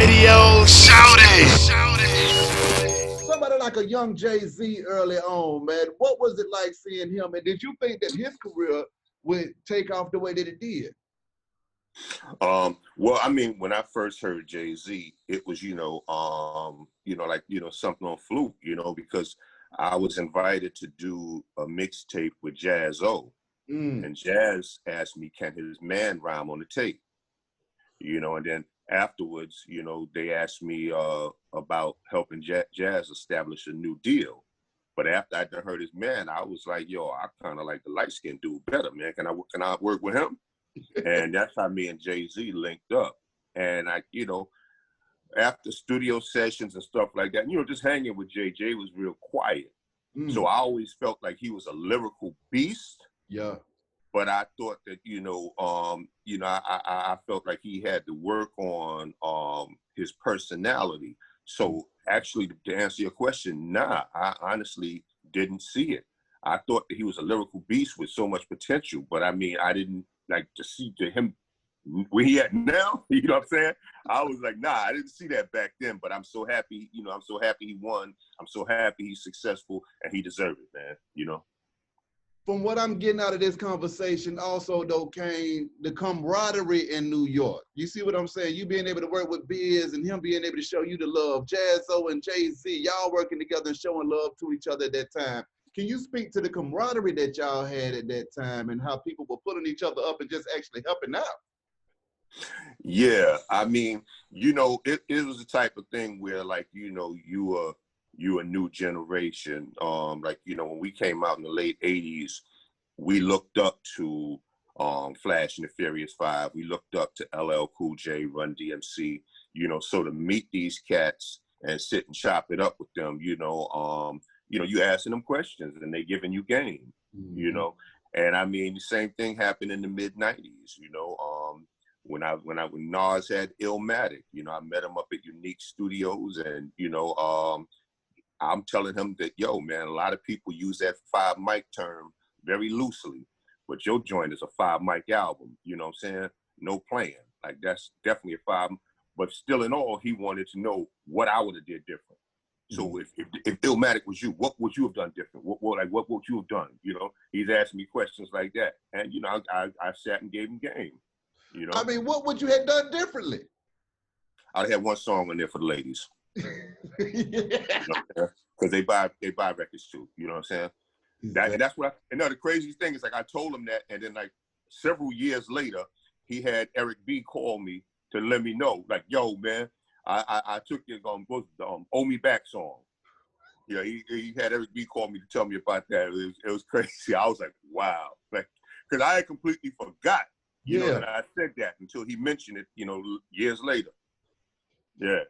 radio. Shout it. Somebody like a young Jay-Z early on, man. What was it like seeing him? And did you think that his career would take off the way that it did? Well, I mean, when I first heard Jay-Z, it was, something on Fluke, because I was invited to do a mixtape with Jazz O. And Jazz asked me, can his man rhyme on the tape? And then afterwards, they asked me about helping Jazz establish a new deal. But after I done heard his man, I was like, yo, I kind of like the light-skinned dude better, man. Can I work with him? And that's how me and Jay-Z linked up. And after studio sessions and stuff like that, just hanging with Jay was real quiet. So I always felt like he was a lyrical beast. Yeah. But I thought that, I felt like he had to work on his personality. So actually, to answer your question, nah, I honestly didn't see it. I thought that he was a lyrical beast with so much potential, but I mean, I didn't like to see to him where he at now. You know what I'm saying? I was like, nah, I didn't see that back then, but I'm so happy, I'm so happy he won. I'm so happy he's successful and he deserved it, man, From what I'm getting out of this conversation, also though, Kane, the camaraderie in New York. You see what I'm saying? You being able to work with Biz and him being able to show you the love. Jazz O and Jay-Z, y'all working together and showing love to each other at that time. Can you speak to the camaraderie that y'all had at that time and how people were pulling each other up and just actually helping out? Yeah, I mean, it was the type of thing where, like, you a new generation. When we came out in the late 80s, we looked up to Flash and the Furious Five. We looked up to LL Cool J, Run DMC, so to meet these cats and sit and chop it up with them, you asking them questions and they giving you game, And I mean, the same thing happened in the mid 90s, when Nas had Illmatic, I met him up at Unique Studios and, I'm telling him that, yo, man, a lot of people use that 5 mic term very loosely, but your joint is a 5 mic album. You know what I'm saying? No playing. Like, that's definitely a 5. But still in all, he wanted to know what I would have did different. So if Illmatic was you, what would you have done different? What would you have done? He's asking me questions like that. And, I sat and gave him game, I mean, what would you have done differently? I'd have one song in there for the ladies. Because they buy records too. You know what I'm saying? That's what. The craziest thing is, like, I told him that, and then like several years later, he had Eric B call me to let me know, like, yo, man, I took your "Owe Me Back" song. He had Eric B call me to tell me about that. It was crazy. I was like, wow, like, because I had completely forgot. That I said that until he mentioned it. Years later. Yeah.